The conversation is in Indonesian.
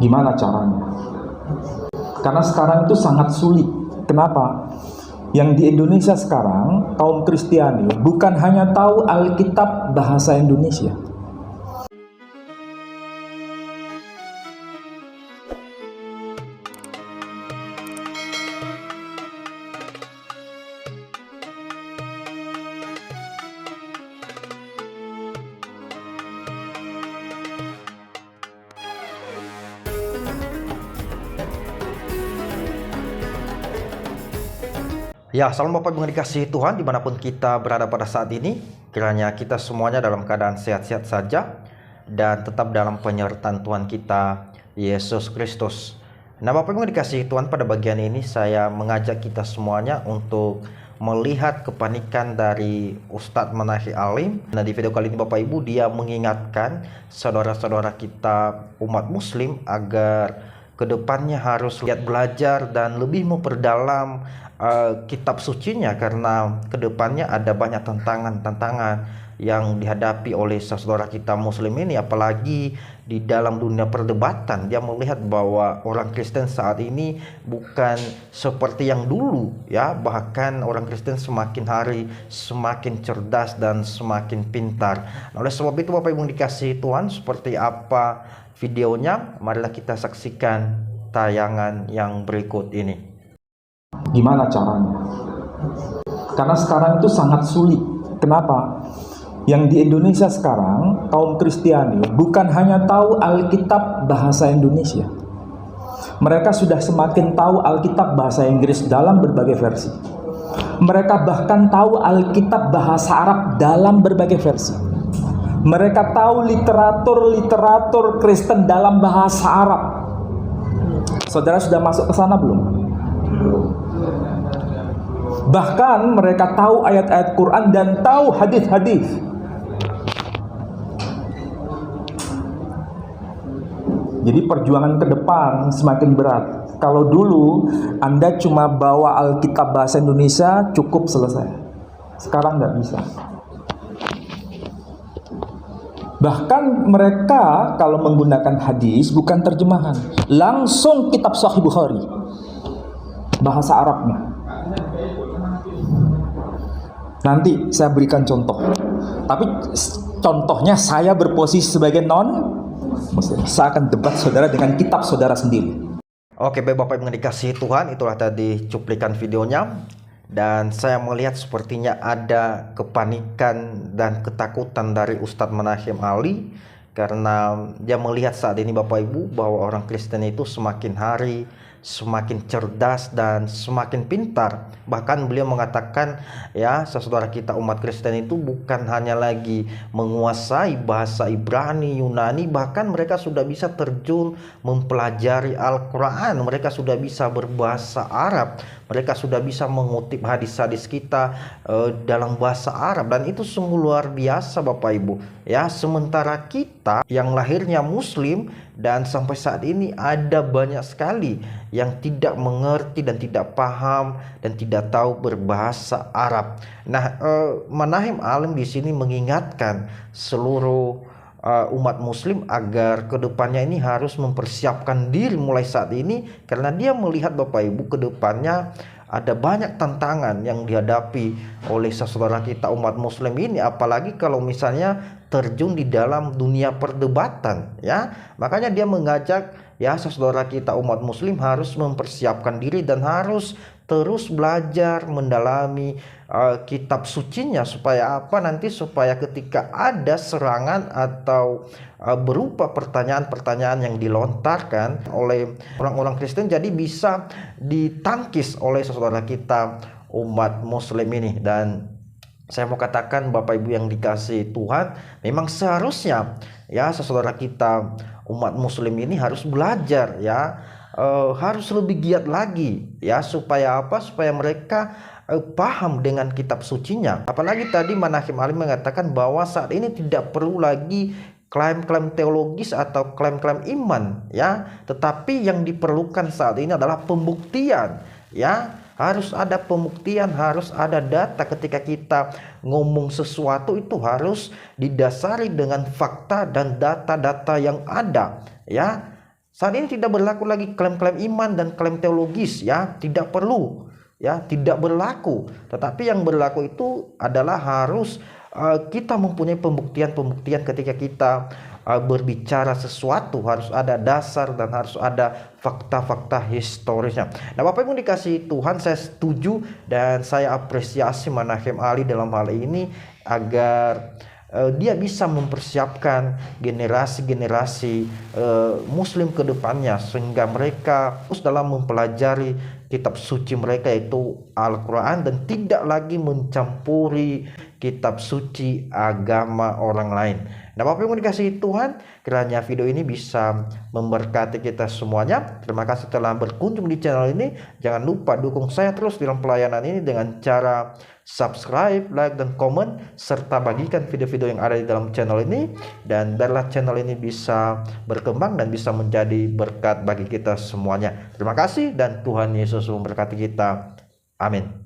Gimana caranya? Karena sekarang itu sangat sulit. Kenapa? Yang di Indonesia sekarang, kaum Kristiani bukan hanya tahu Alkitab bahasa Indonesia. Ya, salam Bapak Ibu yang dikasihi Tuhan dimanapun kita berada pada saat ini. Kiranya kita semuanya dalam keadaan sehat-sehat saja dan tetap dalam penyertaan Tuhan kita, Yesus Kristus. Nah, Bapak Ibu yang dikasihi Tuhan, pada bagian ini saya mengajak kita semuanya untuk melihat kepanikan dari Ustadz Manahem Alim. Nah, di video kali ini Bapak Ibu, dia mengingatkan saudara-saudara kita umat muslim agar kedepannya harus lihat, belajar dan lebih memperdalam kitab sucinya, karena kedepannya ada banyak tantangan yang dihadapi oleh saudara kita muslim ini, apalagi di dalam dunia perdebatan. Dia melihat bahwa orang Kristen saat ini bukan seperti yang dulu, ya, bahkan orang Kristen semakin hari semakin cerdas dan semakin pintar. Nah, oleh sebab itu Bapak Ibu dikasihi Tuhan, seperti apa videonya? Marilah kita saksikan tayangan yang berikut ini. Gimana caranya? Karena sekarang itu sangat sulit. Kenapa? Yang di Indonesia sekarang, kaum Kristiani bukan hanya tahu Alkitab bahasa Indonesia. Mereka sudah semakin tahu Alkitab bahasa Inggris dalam berbagai versi. Mereka bahkan tahu Alkitab bahasa Arab dalam berbagai versi. Mereka tahu literatur Kristen dalam bahasa Arab. Saudara sudah masuk ke sana belum? Bahkan mereka tahu ayat-ayat Quran dan tahu hadis-hadis. Jadi perjuangan ke depan semakin berat. Kalau dulu Anda cuma bawa Alkitab bahasa Indonesia cukup selesai. Sekarang nggak bisa. Bahkan mereka kalau menggunakan hadis bukan terjemahan, langsung kitab Sahih Bukhari, bahasa Arabnya. Nanti saya berikan contoh. Tapi contohnya saya berposisi sebagai non-Muslim. Saya akan debat saudara dengan kitab saudara sendiri. Oke, Bapak Ibu yang dikasihi Tuhan, itulah tadi cuplikan videonya. Dan saya melihat sepertinya ada kepanikan dan ketakutan dari Ustadz Manahem Alim, karena dia melihat saat ini Bapak Ibu bahwa orang Kristen itu semakin hari semakin cerdas dan semakin pintar. Bahkan beliau mengatakan, ya, saudara kita umat Kristen itu bukan hanya lagi menguasai bahasa Ibrani, Yunani, bahkan mereka sudah bisa terjun mempelajari Al-Quran. Mereka sudah bisa berbahasa Arab. Mereka sudah bisa mengutip hadis-hadis kita dalam bahasa Arab, dan itu sungguh luar biasa Bapak Ibu. Ya, sementara kita yang lahirnya Muslim dan sampai saat ini ada banyak sekali yang tidak mengerti dan tidak paham dan tidak tahu berbahasa Arab. Nah, Manahem Alim di sini mengingatkan seluruh umat muslim agar kedepannya ini harus mempersiapkan diri mulai saat ini, karena dia melihat Bapak Ibu kedepannya ada banyak tantangan yang dihadapi oleh saudara kita umat muslim ini, apalagi kalau misalnya terjun di dalam dunia perdebatan, ya. Makanya dia mengajak, ya, saudara kita umat muslim harus mempersiapkan diri dan harus terus belajar mendalami kitab sucinya, supaya apa? Nanti supaya ketika ada serangan atau berupa pertanyaan-pertanyaan yang dilontarkan oleh orang-orang Kristen, jadi bisa ditangkis oleh saudara kita umat muslim ini. Dan saya mau katakan Bapak Ibu yang dikasihi Tuhan, memang seharusnya, ya, saudara kita umat muslim ini harus belajar, ya, harus lebih giat lagi, ya, supaya apa? Supaya mereka paham dengan kitab sucinya. Apalagi tadi Manahem Alim mengatakan bahwa saat ini tidak perlu lagi klaim-klaim teologis atau klaim-klaim iman, ya, tetapi yang diperlukan saat ini adalah pembuktian, ya. Harus ada pembuktian, harus ada data. Ketika kita ngomong sesuatu itu harus didasari dengan fakta dan data-data yang ada, ya. Saat ini tidak berlaku lagi klaim-klaim iman dan klaim teologis, ya, tidak perlu, ya, tidak berlaku. Tetapi yang berlaku itu adalah harus kita mempunyai pembuktian-pembuktian ketika kita berbicara sesuatu, harus ada dasar dan harus ada fakta-fakta historisnya. Nah, Bapak Ibu dikasihi Tuhan, saya setuju dan saya apresiasi Manahem Ali dalam hal ini agar dia bisa mempersiapkan generasi-generasi Muslim ke depannya, sehingga mereka terus dalam mempelajari kitab suci mereka yaitu Al-Quran dan tidak lagi mencampuri kitab suci agama orang lain. Nah, Bapak Ibu dikasihi Tuhan, kiranya video ini bisa memberkati kita semuanya. Terima kasih telah berkunjung di channel ini. Jangan lupa dukung saya terus dalam pelayanan ini dengan cara subscribe, like, dan komen, serta bagikan video-video yang ada di dalam channel ini, dan biarlah channel ini bisa berkembang dan bisa menjadi berkat bagi kita semuanya. Terima kasih dan Tuhan Yesus memberkati kita. Amin.